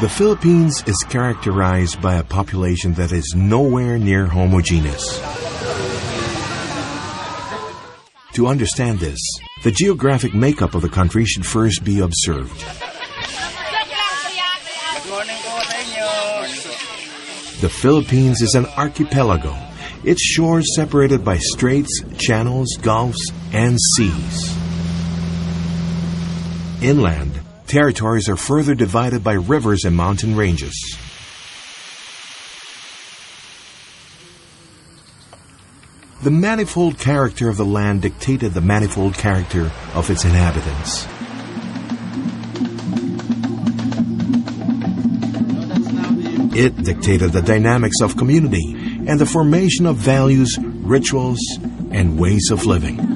The Philippines is characterized by a population that is nowhere near homogeneous. To understand this, the geographic makeup of the country should first be observed. The Philippines is an archipelago. Its shores separated by straits, channels, gulfs, and seas. Inland, territories are further divided by rivers and mountain ranges. The manifold character of the land dictated the manifold character of its inhabitants. It dictated the dynamics of community and the formation of values, rituals, and ways of living.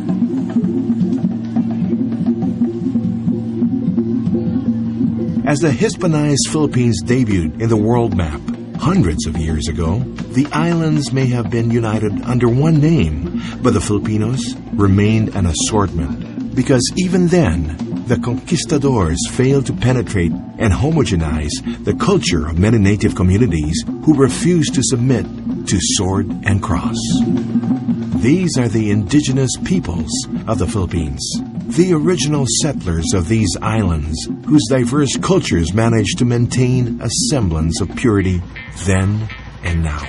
As the Hispanized Philippines debuted in the world map hundreds of years ago, the islands may have been united under one name, but the Filipinos remained an assortment because even then, the conquistadors failed to penetrate and homogenize the culture of many native communities who refused to submit to sword and cross. These are the indigenous peoples of the Philippines, the original settlers of these islands, whose diverse cultures managed to maintain a semblance of purity then and now.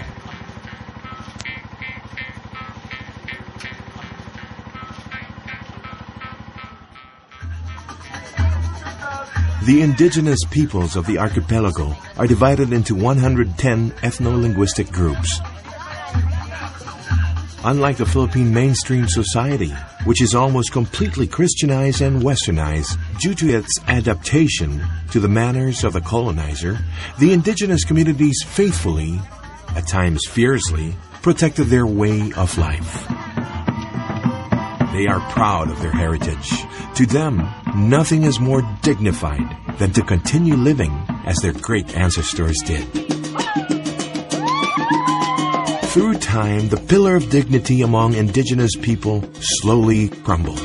The indigenous peoples of the archipelago are divided into 110 ethno-linguistic groups. Unlike the Philippine mainstream society, which is almost completely Christianized and westernized due to its adaptation to the manners of the colonizer, the indigenous communities faithfully, at times fiercely, protected their way of life. They are proud of their heritage. To them, nothing is more dignified than to continue living as their great ancestors did. Through time, the pillar of dignity among indigenous people slowly crumbled.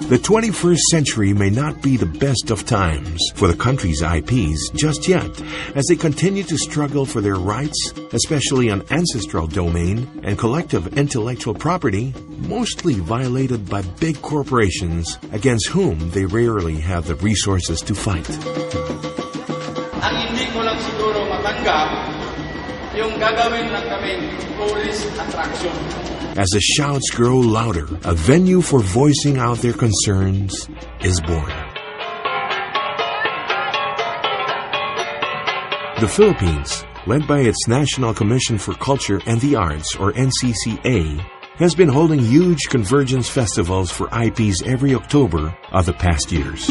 The 21st century may not be the best of times for the country's IPs just yet, as they continue to struggle for their rights, especially on ancestral domain and collective intellectual property, mostly violated by big corporations against whom they rarely have the resources to fight. Ang hindi ko lang siguro matanggap yung gagawin lang kaming tourist attraction. As the shouts grow louder, a venue for voicing out their concerns is born. The Philippines, led by its National Commission for Culture and the Arts, or NCCA, has been holding huge convergence festivals for IPs every October of the past years.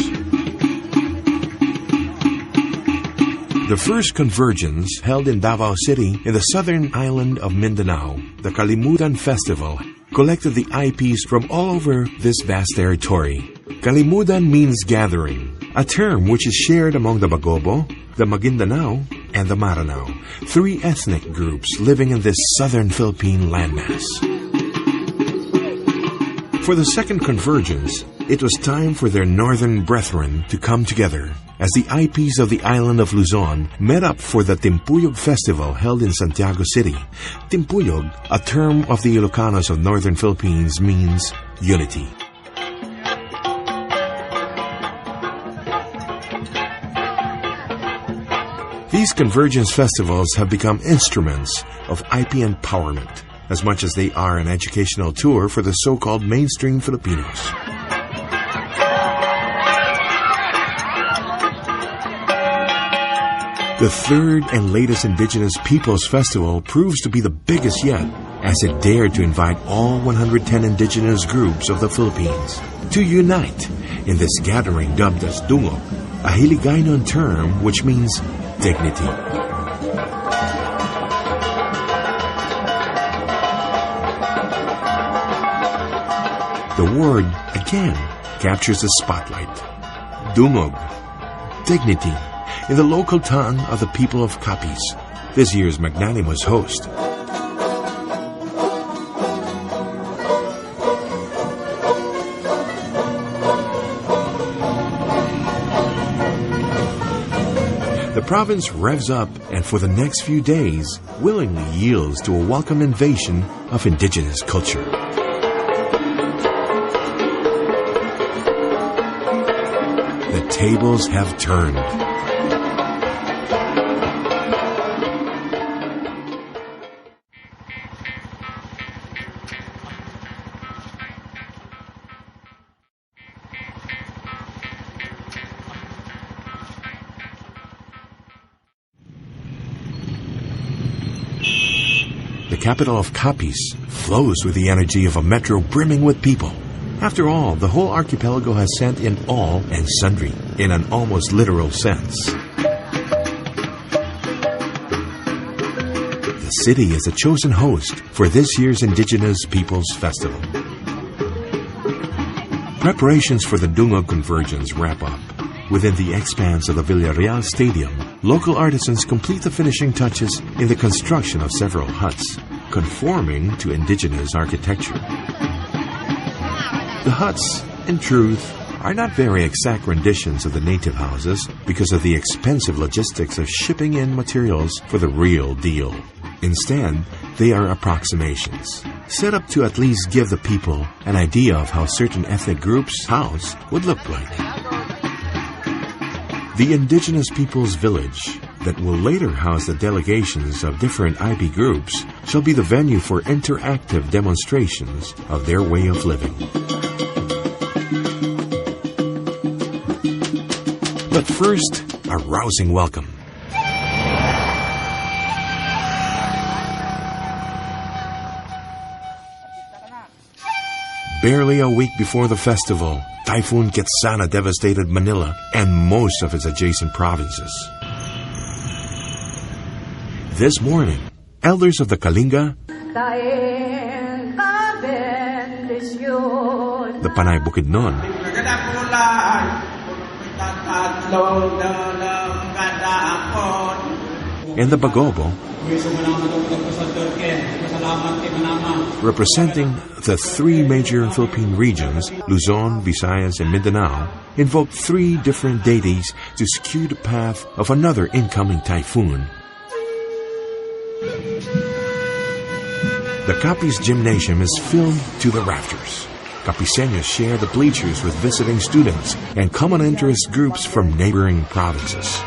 The first convergence, held in Davao City in the southern island of Mindanao, the Kalimutan Festival, collected the IPs from all over this vast territory. Kalimutan means gathering, a term which is shared among the Bagobo, the Maguindanao, and the Maranao, three ethnic groups living in this southern Philippine landmass. For the second convergence, it was time for their northern brethren to come together, as the IPs of the island of Luzon met up for the Timpuyog Festival held in Santiago City. Timpuyog, a term of the Ilocanos of northern Philippines, means unity. These convergence festivals have become instruments of IP empowerment, as much as they are an educational tour for the so-called mainstream Filipinos. The third and latest Indigenous Peoples Festival proves to be the biggest yet, as it dared to invite all 110 indigenous groups of the Philippines to unite in this gathering dubbed as Dungog, a Hiligaynon term which means dignity. The word, again, captures the spotlight. Dungog, dignity, in the local tongue of the people of Capiz, this year's magnanimous host. province revs up and for the next few days willingly yields to a welcome invasion of indigenous culture. The tables have turned. The capital of Capiz flows with the energy of a metro brimming with people. After all, the whole archipelago has sent in all and sundry, in an almost literal sense. The city is a chosen host for this year's Indigenous Peoples Festival. Preparations for the Dungog convergence wrap up. Within the expanse of the Villarreal Stadium, local artisans complete the finishing touches in the construction of several huts, conforming to indigenous architecture. The huts, in truth, are not very exact renditions of the native houses because of the expensive logistics of shipping in materials for the real deal. Instead, they are approximations, set up to at least give the people an idea of how certain ethnic groups' house would look like. The Indigenous Peoples Village, that will later house the delegations of different IP groups, shall be the venue for interactive demonstrations of their way of living. But first, a rousing welcome. Barely a week before the festival, Typhoon Ketsana devastated Manila and most of its adjacent provinces. This morning, elders of the Kalinga, the Panay Bukidnon, and the Bagobo, representing the three major Philippine regions, Luzon, Visayas, and Mindanao, invoked three different deities to skew the path of another incoming typhoon. The Capiz Gymnasium is filled to the rafters. Capiceños share the bleachers with visiting students and common interest groups from neighboring provinces.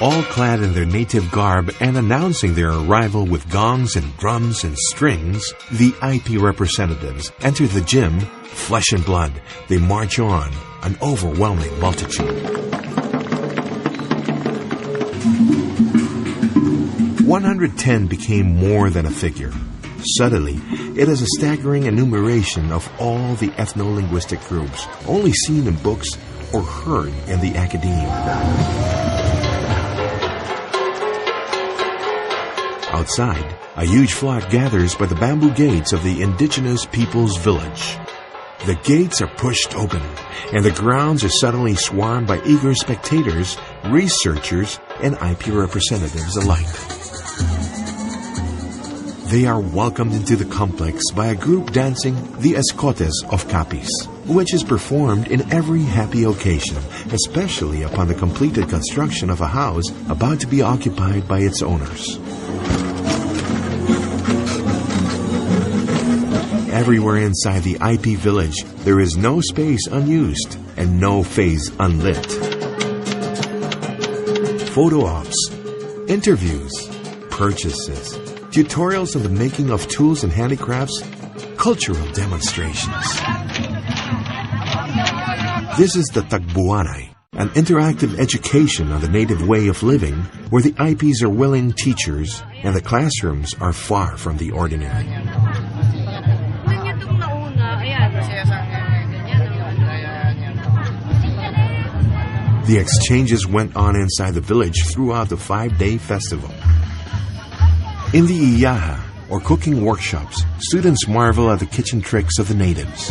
All clad in their native garb and announcing their arrival with gongs and drums and strings, the IP representatives enter the gym, flesh and blood. They march on, an overwhelming multitude. 110 became more than a figure. Suddenly, it is a staggering enumeration of all the ethno-linguistic groups, only seen in books or heard in the academe. Outside, a huge flock gathers by the bamboo gates of the Indigenous Peoples Village. The gates are pushed open, and the grounds are suddenly swarmed by eager spectators, researchers, and IP representatives alike. They are welcomed into the complex by a group dancing the Escotes of Capiz, which is performed in every happy occasion, especially upon the completed construction of a house about to be occupied by its owners. Everywhere inside the IP village, there is no space unused and no face unlit. Photo ops, interviews, purchases, tutorials on the making of tools and handicrafts, cultural demonstrations. This is the Tagbuanay, an interactive education on the native way of living where the IPs are willing teachers and the classrooms are far from the ordinary. The exchanges went on inside the village throughout the 5-day festival. In the Iyaha, or cooking workshops, students marvel at the kitchen tricks of the natives.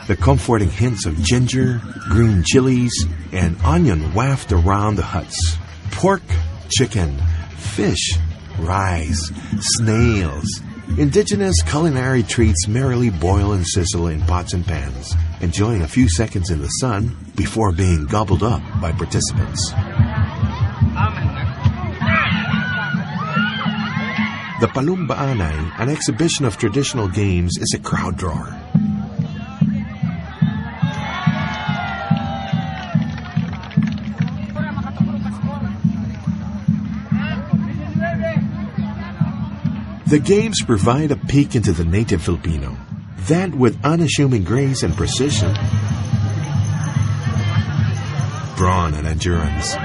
The comforting hints of ginger, green chilies, and onion waft around the huts. Pork, chicken, fish, rice, snails, Indigenous culinary treats merrily boil and sizzle in pots and pans, enjoying a few seconds in the sun before being gobbled up by participants. The Palumbaanay, an exhibition of traditional games, is a crowd drawer. The games provide a peek into the native Filipino, that with unassuming grace and precision, brawn and endurance,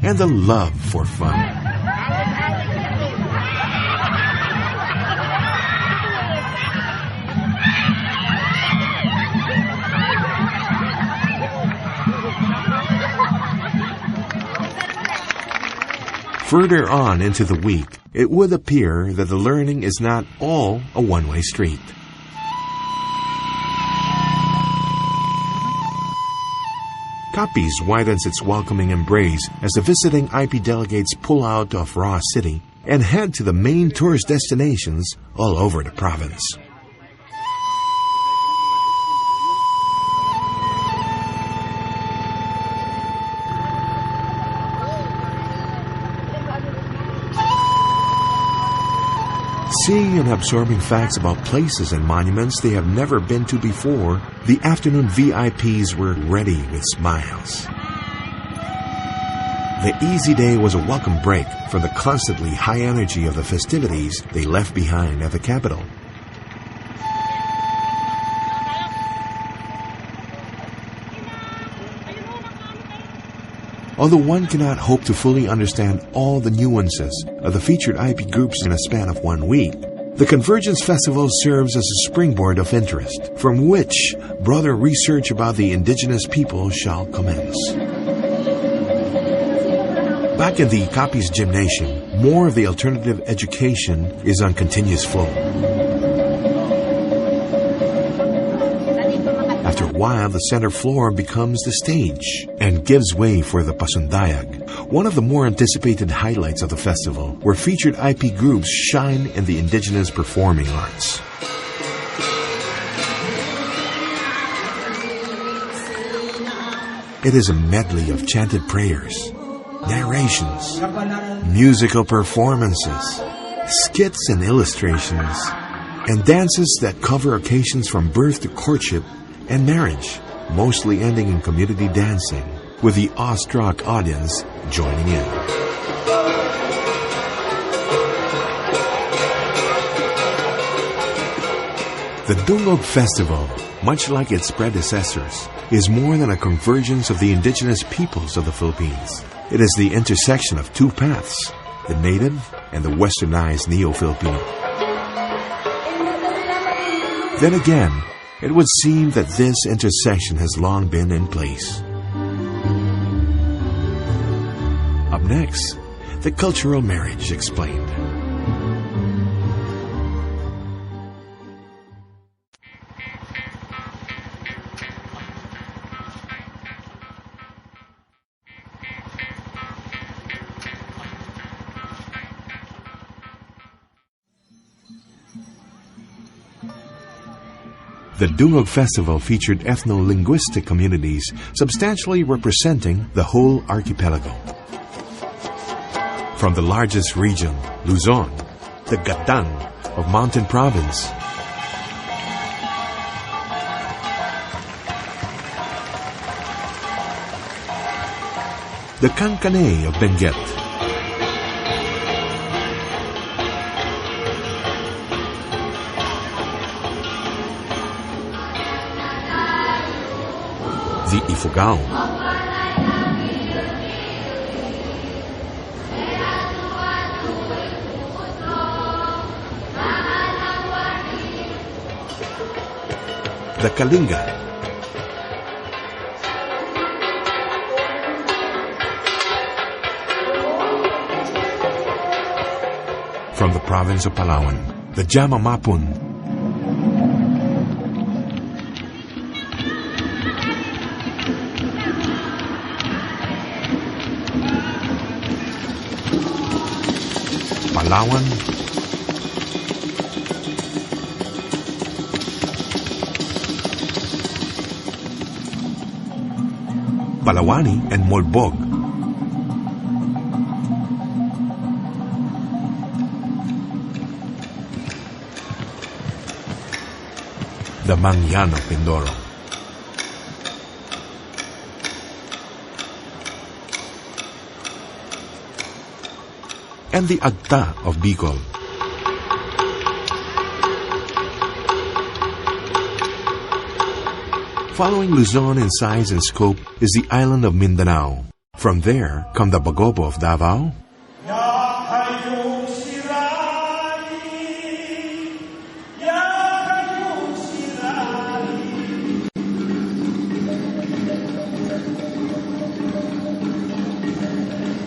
and the love for fun. Further on into the week, it would appear that the learning is not all a one-way street. Capiz widens its welcoming embrace as the visiting IP delegates pull out of Roa City and head to the main tourist destinations all over the province. Seeing and absorbing facts about places and monuments they have never been to before, the afternoon VIPs were ready with smiles. The easy day was a welcome break from the constantly high energy of the festivities they left behind at the capital. Although one cannot hope to fully understand all the nuances of the featured IP groups in a span of 1 week, the Convergence Festival serves as a springboard of interest, from which broader research about the indigenous people shall commence. Back in the Capiz Gymnasium, more of the alternative education is on continuous flow. After a while, the center floor becomes the stage and gives way for the Pasundayag, one of the more anticipated highlights of the festival, where featured IP groups shine in the indigenous performing arts. It is a medley of chanted prayers, narrations, musical performances, skits and illustrations, and dances that cover occasions from birth to courtship and marriage, mostly ending in community dancing, with the awestruck audience joining in. The Dungog Festival, much like its predecessors, is more than a convergence of the indigenous peoples of the Philippines. It is the intersection of two paths, the native and the westernized Neo-Filipino. Then again, it would seem that this intersection has long been in place. Up next, the cultural marriage explained. The Dungog Festival featured ethno-linguistic communities substantially representing the whole archipelago. From the largest region, Luzon, the Gatang of Mountain Province, the Kankanay of Benguet, the Ifugao, the Kalinga, from the province of Palawan, the Jamamapun, Palawan, Palawani, and Molbog. The Mangyan of Mindoro. And the Agta of Bicol. Following Luzon in size and scope is the island of Mindanao. From there come the Bagobo of Davao,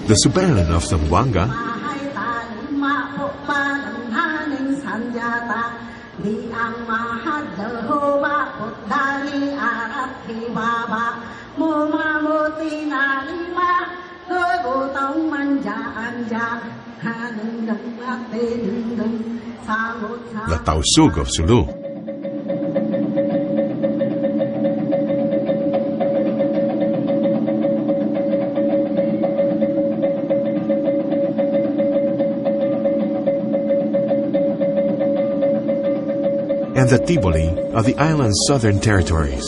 the Suban of Zamboanga, the Tausug of Sulu, and the Tiboli of the island's southern territories.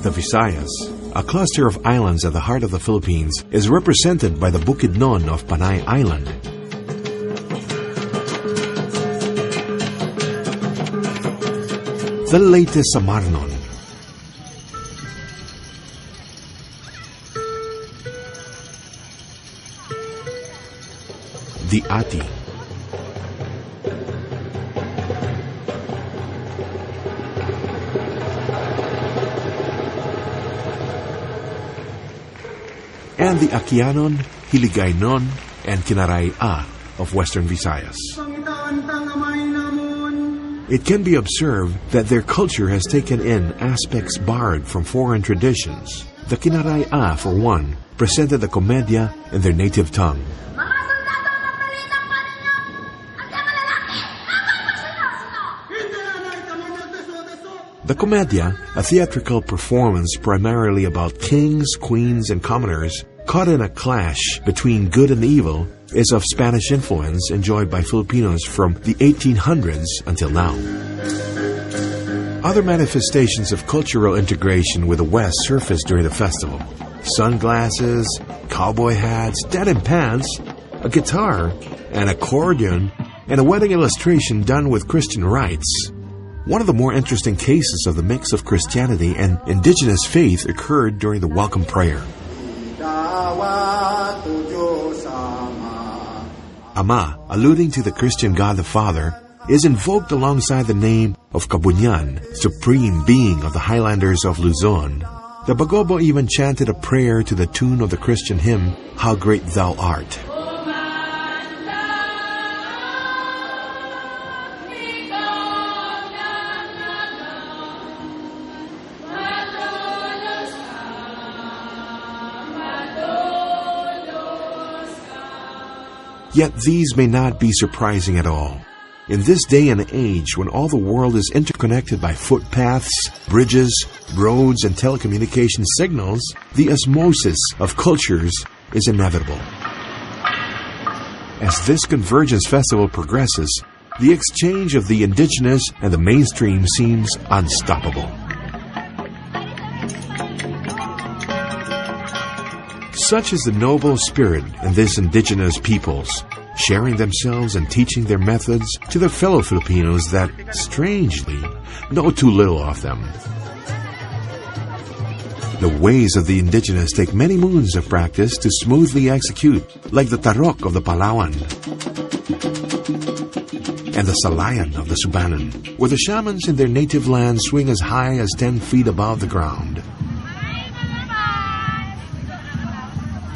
The Visayas, a cluster of islands at the heart of the Philippines, is represented by the Bukidnon of Panay Island. The latest Samarnon, the Ati, and the Aquianon, Hiligaynon, and Kinaray-a of Western Visayas. It can be observed that their culture has taken in aspects borrowed from foreign traditions. The Kinaray-a, for one, presented the komedya in their native tongue. The komedya, a theatrical performance primarily about kings, queens, and commoners caught in a clash between good and evil, is of Spanish influence enjoyed by Filipinos from the 1800s until now. Other manifestations of cultural integration with the West surfaced during the festival. Sunglasses, cowboy hats, denim pants, a guitar, an accordion, and a wedding illustration done with Christian rites. One of the more interesting cases of the mix of Christianity and indigenous faith occurred during the welcome prayer. Ama, alluding to the Christian God the Father, is invoked alongside the name of Kabunyan, supreme being of the highlanders of Luzon. The Bagobo even chanted a prayer to the tune of the Christian hymn, How Great Thou Art. Yet these may not be surprising at all. In this day and age, when all the world is interconnected by footpaths, bridges, roads, and telecommunication signals, the osmosis of cultures is inevitable. As this Convergence Festival progresses, the exchange of the indigenous and the mainstream seems unstoppable. Such is the noble spirit in these indigenous peoples, sharing themselves and teaching their methods to their fellow Filipinos that, strangely, know too little of them. The ways of the indigenous take many moons of practice to smoothly execute, like the tarok of the Palawan and the salayan of the Subanan, where the shamans in their native land swing as high as 10 feet above the ground.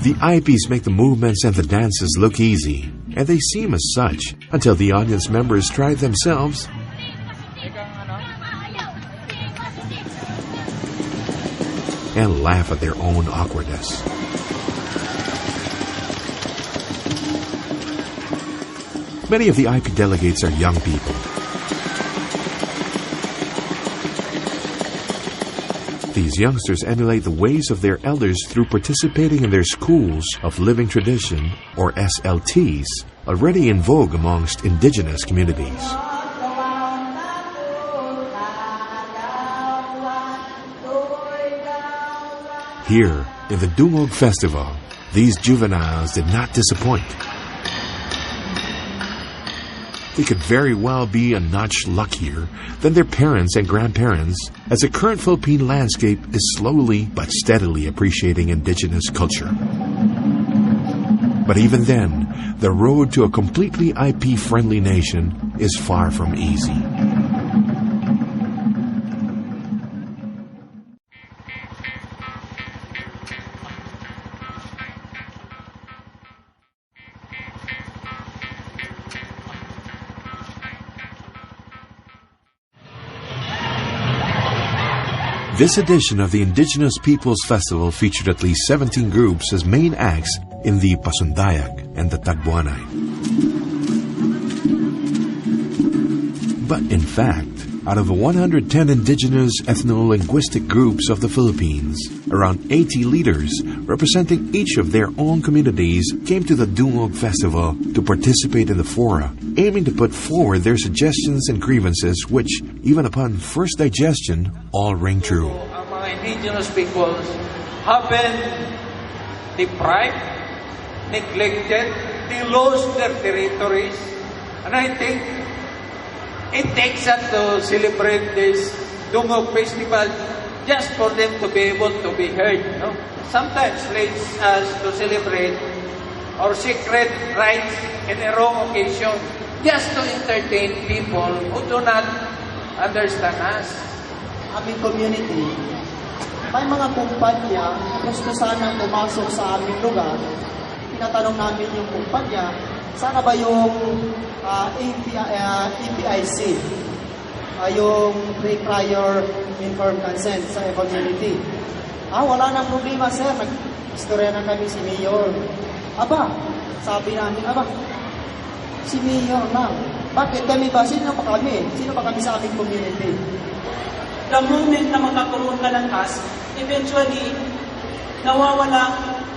The eyepiece make the movements and the dances look easy, and they seem as such until the audience members try it themselves and laugh at their own awkwardness. Many of the IP delegates are young people. These youngsters emulate the ways of their elders through participating in their schools of living tradition, or SLTs, already in vogue amongst indigenous communities. Here, in the Dungog Festival, these juveniles did not disappoint. They could very well be a notch luckier than their parents and grandparents, as the current Philippine landscape is slowly but steadily appreciating indigenous culture. But even then, the road to a completely IP-friendly nation is far from easy. This edition of the Indigenous Peoples Festival featured at least 17 groups as main acts in the Pasundayak and the Tagbuanay. But in fact, out of the 110 indigenous ethno-linguistic groups of the Philippines, around 80 leaders representing each of their own communities came to the Dungog Festival to participate in the fora, aiming to put forward their suggestions and grievances which, even upon first digestion, all ring true. Ang mga indigenous peoples have been deprived, neglected, they lost their territories, and I think it takes us to celebrate this Dungog Festival just for them to be able to be heard. No? Sometimes leads us to celebrate our sacred rites in a wrong occasion just to entertain people who do not understand us. Aming community, may mga kumpanya gusto sana pumasok sa aming lugar. Tinatanong namin yung kumpanya, sana ba yung EPIC, yung pre-prior informed consent sa community. Wala nang problema, sir. Nag-istorya na kami si Mayor. Sabi namin, si Mayor lang. Bakit kami ba? Sino pa kami? Sino pa kami sa aming community? The moment na magkakaroon ka ng task, eventually, nawawala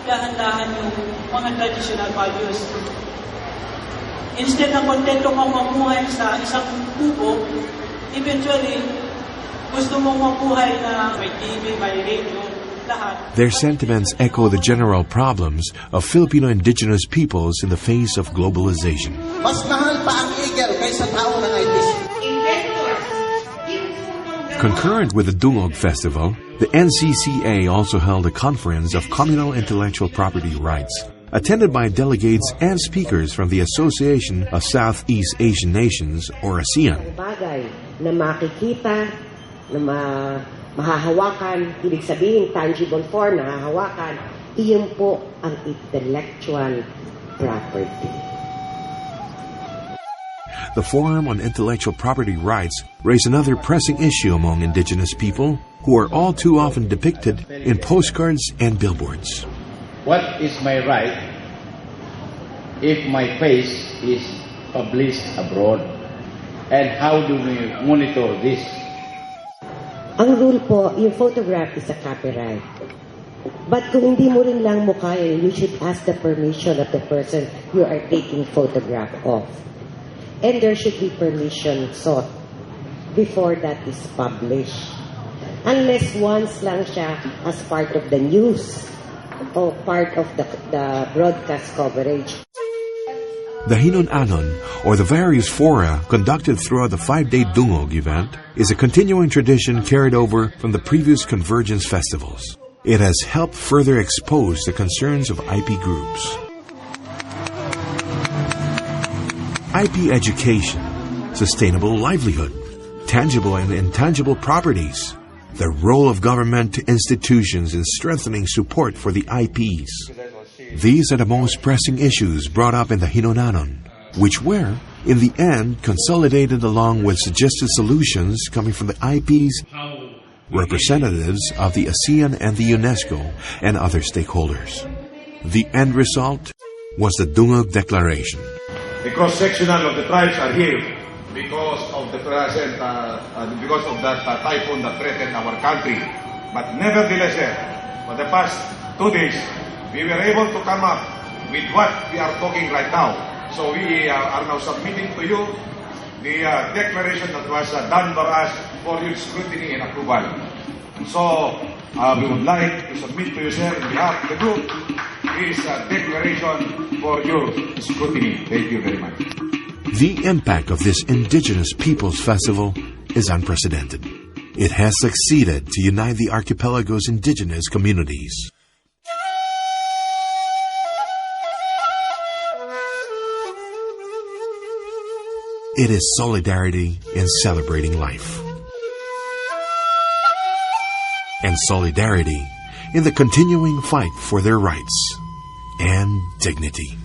dahan-dahan yung mga traditional values. Instead na kontento kang mamuhay sa isang kubo, eventually, gusto mong mabuhay na may TV, may radio, lahat. Their sentiments echo the general problems of Filipino indigenous peoples in the face of globalization. Mas mahal pa ang eagle kaysa tao ng ITC. Concurrent with the Dungog Festival, the NCCA also held a conference of communal intellectual property rights, attended by delegates and speakers from the Association of Southeast Asian Nations, or ASEAN. Bagay na makikita, na mahahawakan, ibig sabihin tangible form, nahahawakan, iyon po ang intellectual property. The Forum on Intellectual Property Rights raised another pressing issue among indigenous people who are all too often depicted in postcards and billboards. What is my right if my face is published abroad? And how do we monitor this? Ang rule po, yung photograph is a copyright. But kung hindi mo rin lang mukha, you should ask the permission of the person you are taking photograph of. And there should be permission sought before that is published. Unless once lang siya as part of the news or part of the broadcast coverage. The Hinon-Anon, or the various fora conducted throughout the 5-day Dungog event, is a continuing tradition carried over from the previous Convergence festivals. It has helped further expose the concerns of IP groups. IP education, sustainable livelihood, tangible and intangible properties, the role of government institutions in strengthening support for the IPs. These are the most pressing issues brought up in the Hinon-Anon, which were, in the end, consolidated along with suggested solutions coming from the IPs representatives of the ASEAN and the UNESCO, and other stakeholders. The end result was the Dungog Declaration. The cross-sectional of the tribes are here because of the present, because of that typhoon that threatened our country. But nevertheless, for the past 2 days, we were able to come up with what we are talking right now. So we are now submitting to you the declaration that was done by us for your scrutiny and approval. So we would like to submit to you, sir, on behalf of the group, this declaration for your scrutiny. Thank you very much. The impact of this Indigenous Peoples Festival is unprecedented. It has succeeded to unite the archipelago's indigenous communities. It is solidarity in celebrating life. And solidarity in the continuing fight for their rights and dignity.